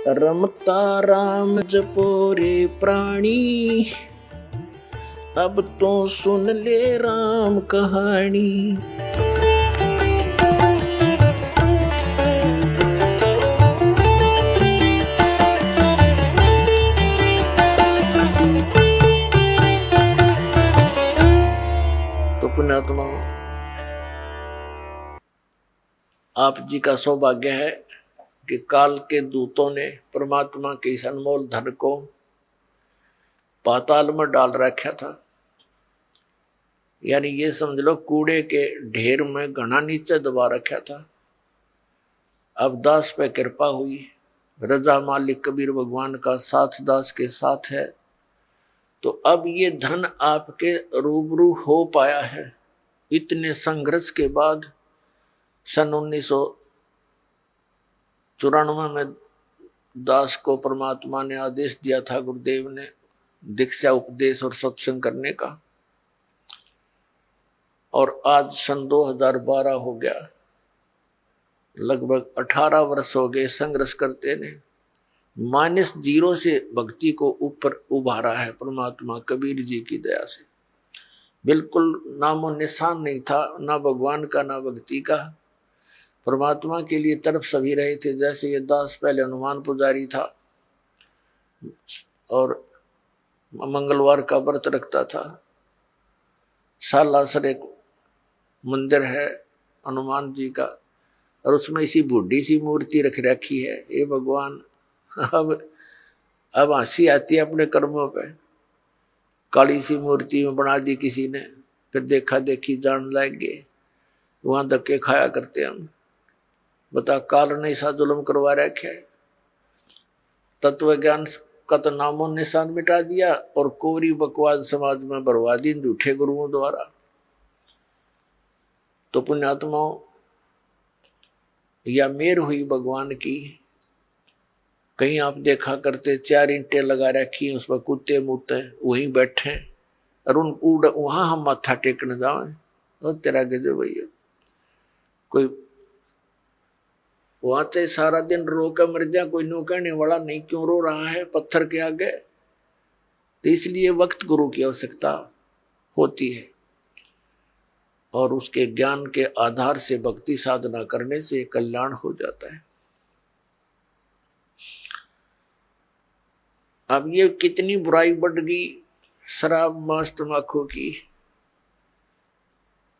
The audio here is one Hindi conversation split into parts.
रमता राम जपो रे प्राणी, अब तो सुन ले राम कहानी। तो पुण्यात्मा, आप जी का सौभाग्य है कि काल के दूतों ने परमात्मा के इस अनमोल धन को पाताल में डाल रखा था। यानी ये समझ लो कूड़े के ढेर में घना नीचे दबा रखा था। अब दास पे कृपा हुई, रजा मालिक कबीर भगवान का साथ दास के साथ है, तो अब ये धन आपके रूबरू हो पाया है। इतने संघर्ष के बाद सन 1994 में दास को परमात्मा ने आदेश दिया था, गुरुदेव ने, दीक्षा उपदेश और सत्संग करने का। और आज सन 2012 हो गया, लगभग 18 वर्ष हो गए संघर्ष करते ने। -0 से भक्ति को ऊपर उभारा है परमात्मा कबीर जी की दया से। बिल्कुल नामो निशान नहीं था, ना भगवान का ना भक्ति का। परमात्मा के लिए तरफ सभी रहे थे। जैसे ये दास पहले हनुमान पुजारी था और मंगलवार का व्रत रखता था। सालासर एक मंदिर है हनुमान जी का, और उसमें इसी बूढ़ी सी मूर्ति रख रखी है। ये भगवान, अब हंसी आती है अपने कर्मों पे। काली सी मूर्ति में बना दी किसी ने, फिर देखा देखी जान लाएंगे, वहां धक्के खाया करते हम। बता, काल ने ऐसा जुल्म करवा रखा है। तत्व ज्ञान का तो नामो निशान मिटा दिया और कोरी बकवाद समाज में बरवा दी झूठे गुरुओं द्वारा। तो पुण्यात्माओं, या मेर हुई भगवान की। कहीं आप देखा करते 4 ईंटें लगा रखी, उस पर कुत्ते मुते वहीं बैठे, और वहां हम माथा टेकने जाए और तेरा गजब भैया। कोई वहां से सारा दिन रो कर मर जाए, कोई नो कहने वाला नहीं क्यों रो रहा है पत्थर के आगे। तो इसलिए वक्त गुरु की आवश्यकता होती है, और उसके ज्ञान के आधार से भक्ति साधना करने से कल्याण हो जाता है। अब ये कितनी बुराई बढ़ गई शराब मांस तंबाकू की,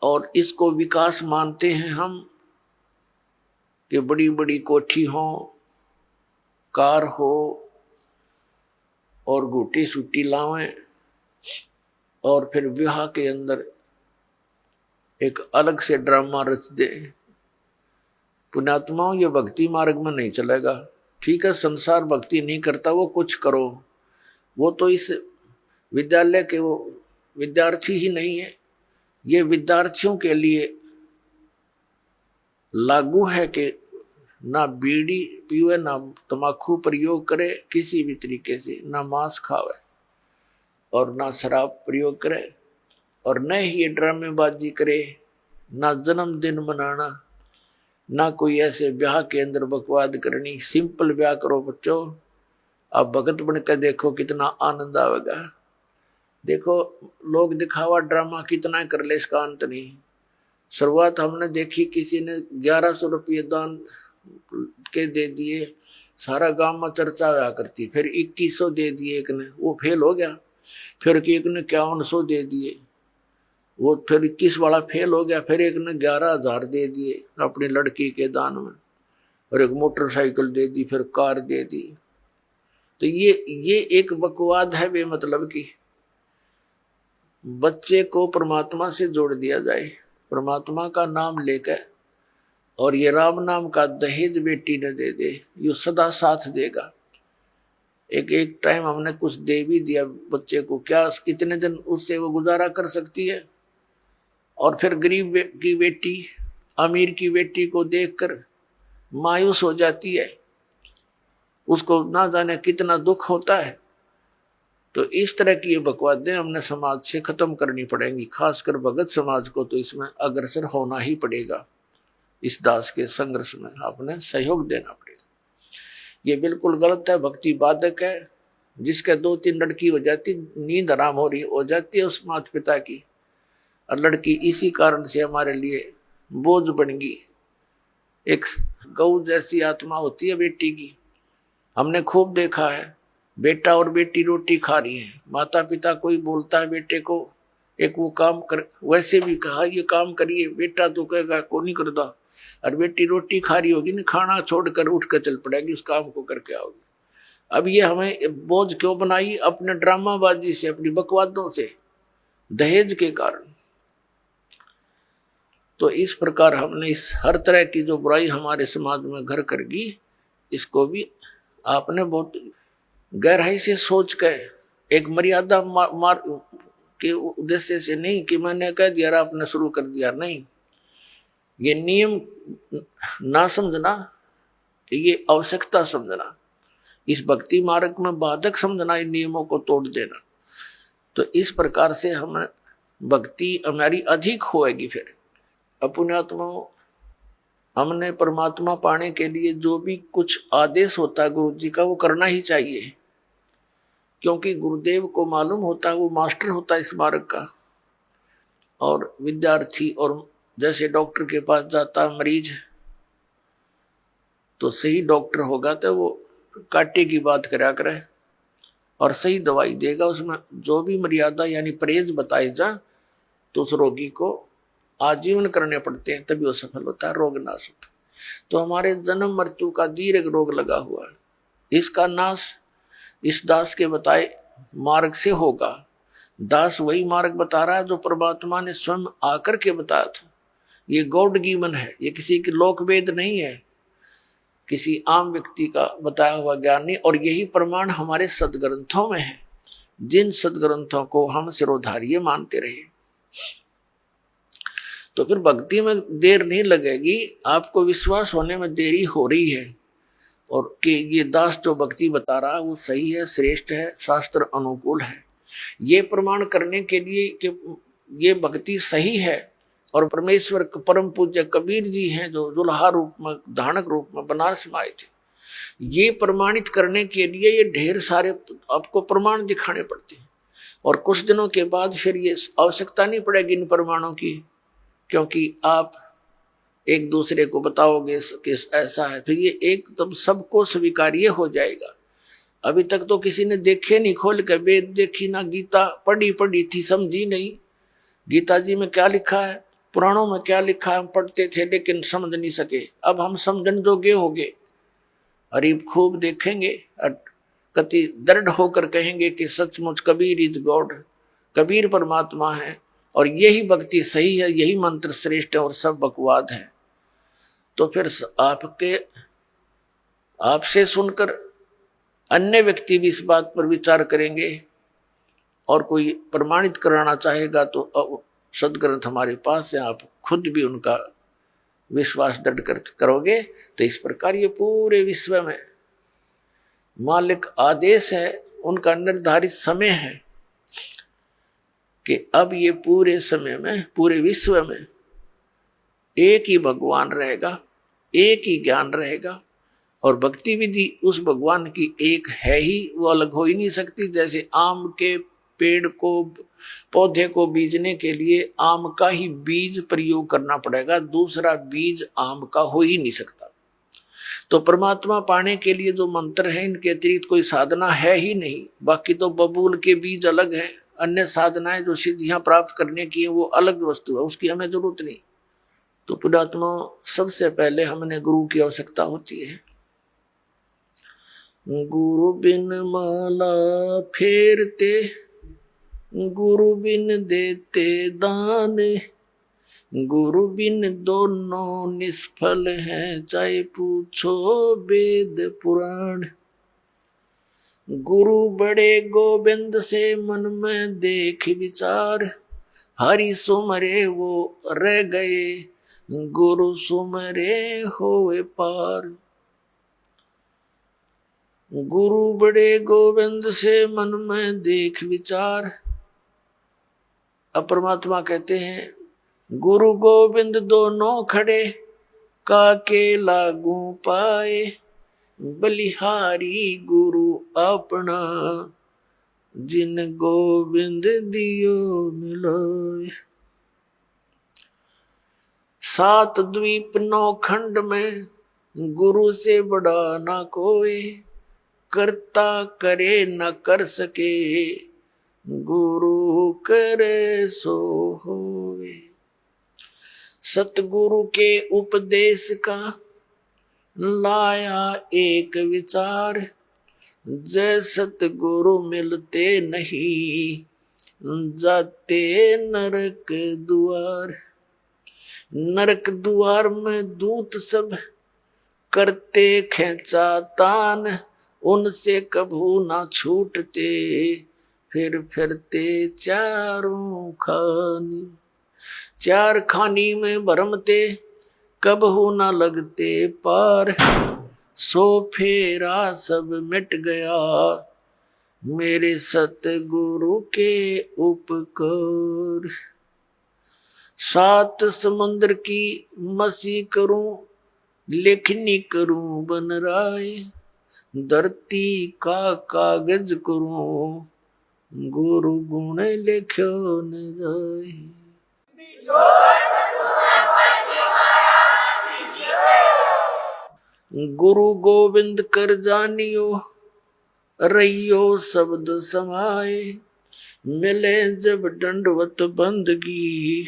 और इसको विकास मानते हैं हम कि बड़ी बड़ी कोठी हो, कार हो, और घूटी सूटी लावें, और फिर विवाह के अंदर एक अलग से ड्रामा रच दे। पुण्यात्माओं, ये भक्ति मार्ग में नहीं चलेगा। ठीक है, संसार भक्ति नहीं करता, वो कुछ करो, वो तो इस विद्यालय के वो विद्यार्थी ही नहीं है। ये विद्यार्थियों के लिए लागू है कि ना बीड़ी पीवे, ना तम्बाकू प्रयोग करे किसी भी तरीके से, ना मांस खावे और ना शराब प्रयोग करे, और न ही ये ड्रामेबाजी करे, ना जन्मदिन मनाना, ना कोई ऐसे ब्याह के अंदर बकवाद करनी। सिंपल ब्याह करो बच्चों। आप भगत बन कर देखो कितना आनंद आवेगा। देखो लोग दिखावा ड्रामा कितना कर ले, इसका अंत नहीं। शुरुआत हमने देखी, किसी ने 1100 रुपये दान के दे दिए, सारा गांव में चर्चा हुआ करती। फिर 2100 दे दिए एक ने, वो फेल हो गया। फिर एक ने 5100 दे दिए, वो फिर 21 वाला फेल हो गया। फिर एक ने 11,000 दे दिए अपनी लड़की के दान में, और एक मोटरसाइकिल दे दी, फिर कार दे दी। तो ये एक बकवाद है बेमतलब की। बच्चे को परमात्मा से जोड़ दिया जाए, परमात्मा का नाम लेकर, और ये राम नाम का दहेज बेटी ने दे दे, यो सदा साथ देगा। एक टाइम हमने कुछ दे भी दिया बच्चे को, क्या कितने दिन उससे वो गुजारा कर सकती है। और फिर गरीब की बेटी अमीर की बेटी को देखकर मायूस हो जाती है, उसको ना जाने कितना दुख होता है। तो इस तरह की ये बकवादें हमने समाज से खत्म करनी पड़ेंगी, खासकर भगत समाज को तो इसमें अग्रसर होना ही पड़ेगा। इस दास के संघर्ष में आपने सहयोग देना पड़ेगा। ये बिल्कुल गलत है, भक्ति बाधक है। जिसके 2-3 लड़की हो जाती, नींद हराम हो जाती है उस माता पिता की, और लड़की इसी कारण से हमारे लिए बोझ बन गई। एक गौ जैसी आत्मा होती है बेटी की। हमने खूब देखा है, बेटा और बेटी रोटी खा रही है, माता पिता कोई बोलता है बेटे को एक वो काम कर, वैसे भी कहा ये काम करिए, बेटा तो कहेगा को नहीं करता, और बेटी रोटी खा रही होगी ना, खाना छोड़कर उठ कर चल पड़ेगी, उस काम को करके आओगी। अब ये हमें बोझ क्यों बनाई? अपने ड्रामाबाजी से, अपनी बकवादों से, दहेज के कारण। तो इस प्रकार हमने इस हर तरह की जो बुराई हमारे समाज में घर कर गई, इसको भी आपने बहुत गहराई से सोच कर, एक मर्यादा मार के उद्देश्य से नहीं कि मैंने कह दिया आपने शुरू कर दिया, नहीं। ये नियम ना समझना, ये आवश्यकता समझना, इस भक्ति मार्ग में बाधक समझना, इन नियमों को तोड़ देना। तो इस प्रकार से हम भक्ति हमारी अधिक होएगी। फिर पुण्यात्मा, हमने परमात्मा पाने के लिए जो भी कुछ आदेश होता है गुरु जी का, वो करना ही चाहिए, क्योंकि गुरुदेव को मालूम होता है, वो मास्टर होता है इस मार्ग का। और विद्यार्थी, और जैसे डॉक्टर के पास जाता है मरीज, तो सही डॉक्टर होगा तो वो कांटे की बात करा करे और सही दवाई देगा। उसमें जो भी मर्यादा यानी परहेज बताए जा, तो उस रोगी को आजीवन करने पड़ते हैं, तभी वो सफल होता है, रोग नाश होता है। तो हमारे जन्म मृत्यु का दीर्घ रोग लगा हुआ है, इसका नाश इस दास के बताए मार्ग से होगा। दास वही मार्ग बता रहा है जो परमात्मा ने स्वयं आकर के बताया था। ये गॉड गिवन है, ये किसी की लोक वेद नहीं है, किसी आम व्यक्ति का बताया हुआ ज्ञान नहीं। और यही प्रमाण हमारे सदग्रंथों में है, जिन सदग्रंथों को हम सिरोधार्य मानते रहे। तो फिर भक्ति में देर नहीं लगेगी, आपको विश्वास होने में देरी हो रही है, और कि ये दास जो भक्ति बता रहा है वो सही है, श्रेष्ठ है, शास्त्र अनुकूल है। ये प्रमाण करने के लिए कि ये भक्ति सही है, और परमेश्वर परम पूज्य कबीर जी हैं जो दुल्हा रूप में, धानक रूप में बनारस में आए थे, ये प्रमाणित करने के लिए ये ढेर सारे आपको प्रमाण दिखाने पड़ते हैं। और कुछ दिनों के बाद फिर ये आवश्यकता नहीं पड़ेगी इन प्रमाणों की, क्योंकि आप एक दूसरे को बताओगे कि ऐसा है, फिर ये एकदम सबको स्वीकार्य हो जाएगा। अभी तक तो किसी ने देखे नहीं, खोल के वेद देखी ना, गीता पढ़ी थी, समझी नहीं गीता जी में क्या लिखा है, पुराणों में क्या लिखा है, हम पढ़ते थे लेकिन समझ नहीं सके। अब हम समझन जोगे हो गए, अरीब खूब देखेंगे, कति दृढ़ होकर कहेंगे कि सचमुच कबीर इज गॉड, कबीर परमात्मा है, और यही भक्ति सही है, यही मंत्र श्रेष्ठ है, और सब बकवाद है। तो फिर आपसे सुनकर अन्य व्यक्ति भी इस बात पर विचार करेंगे, और कोई प्रमाणित कराना चाहेगा तो सदग्रंथ हमारे पास है, आप खुद भी उनका विश्वास दृढ़ करोगे। तो इस प्रकार ये पूरे विश्व में मालिक आदेश है, उनका निर्धारित समय है कि अब ये पूरे समय में, पूरे विश्व में एक ही भगवान रहेगा, एक ही ज्ञान रहेगा, और भक्ति विधि उस भगवान की एक है ही, वो अलग हो ही नहीं सकती। जैसे आम के पेड़ को, पौधे को बीजने के लिए आम का ही बीज प्रयोग करना पड़ेगा, दूसरा बीज आम का हो ही नहीं सकता। तो परमात्मा पाने के लिए जो मंत्र है, इनके अतिरिक्त कोई साधना है ही नहीं। बाकी तो बबूल के बीज अलग है, अन्य साधनाएं जो सिद्धियां प्राप्त करने की है वो अलग वस्तु है, उसकी हमें जरूरत नहीं। तो पुण्यात्मा, सबसे पहले हमने गुरु की आवश्यकता होती है। गुरु बिन माला फेरते, गुरु बिन देते दान, गुरु बिन दोनों निष्फल हैं, चाहे पूछो वेद पुराण। गुरु बड़े गोविंद से मन में देख विचार, हरि सुमरे वो रह गए, गुरु सुमरे होए पार। गुरु बड़े गोविंद से मन में देख विचार। अब परमात्मा कहते हैं गुरु गोविंद दोनों खड़े, काके लागू पाए, बलिहारी गुरु अपना, जिन गोविंद दियो मिलोय। 7 द्वीप 9 खंड में गुरु से बड़ा ना कोई, करता करे न कर सके, गुरु करे सो होवे। सतगुरु के उपदेश का लाया एक विचार, जय सतगुरु मिलते नहीं, जाते नरक द्वार। नरक द्वार में दूत सब करते खेचा तान, उनसे कभू ना छूटते, फिर फिरते चारों खानी। 4 खानी में भरमते, कबहू ना लगते पार, सो फेरा सब मिट गया, मेरे सतगुरु के उपकार। 7 समुद्र की मसी करूं, लेखनी करूं बन राय, धरती का कागज करूं, गुरु गुण लिखो न जाए। गुरु गोविंद कर जानियो, रहियो शब्द समाए, मिले जब दंडवत बंदगी,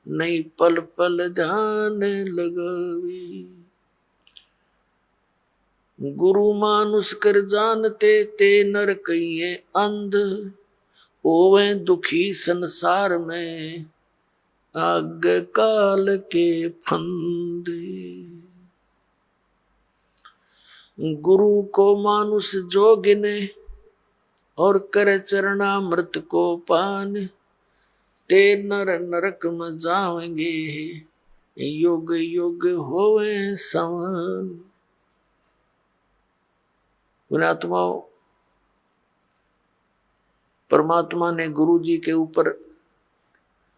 नहीं पल पल ध्यान लगावे। गुरु मानुष कर जानते, ते नर कहिए अंध, ओवे दुखी संसार में, आग काल के फंदे। गुरु को मानुष जो गिने, और करे चरणामृत को पान, ते नर नरक में जाएंगे, युग युग होवे समान। पुण्यात्माओं, परमात्मा ने गुरु जी के ऊपर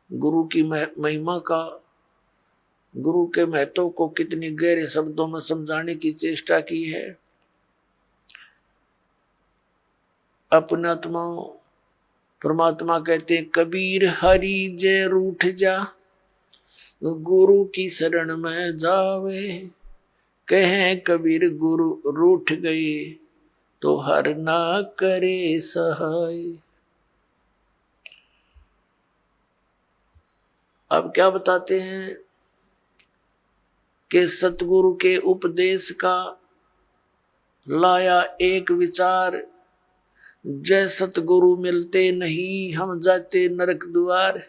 गुरु की महिमा का, गुरु के महत्व को कितनी गहरे शब्दों में समझाने की चेष्टा की है। अपनात्माओं, परमात्मा कहते हैं, कबीर हरि जय रूठ जा, गुरु की शरण में जावे। कहें कबीर गुरु रूठ गए, तो हर ना करे सहाय। अब क्या बताते हैं कि सतगुरु के उपदेश का लाया एक विचार, जय सतगुरु मिलते नहीं, हम जाते नरक द्वार।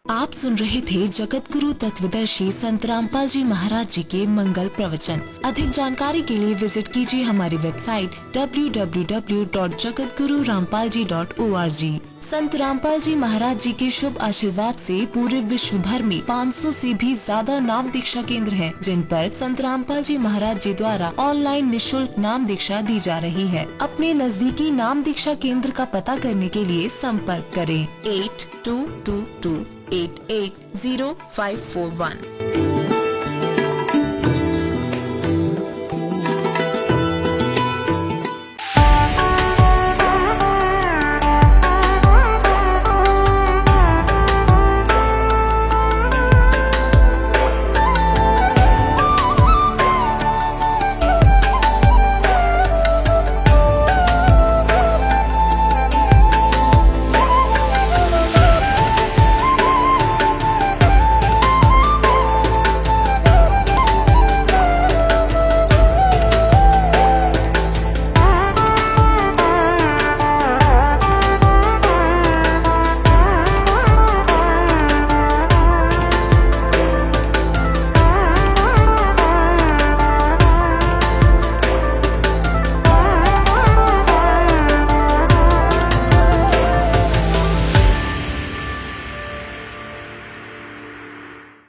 आप सुन रहे थे जगत गुरु तत्वदर्शी संत रामपाल जी महाराज जी के मंगल प्रवचन। अधिक जानकारी के लिए विजिट कीजिए हमारी वेबसाइट www.jagatgururampalji.org। संत रामपाल जी महाराज जी के शुभ आशीर्वाद से पूरे विश्व भर में 500 से भी ज्यादा नाम दीक्षा केंद्र हैं, जिन पर संत रामपाल जी महाराज जी द्वारा ऑनलाइन निशुल्क नाम दीक्षा दी जा रही है। अपने नजदीकी नाम दीक्षा केंद्र का पता करने के लिए संपर्क करें 8222880541।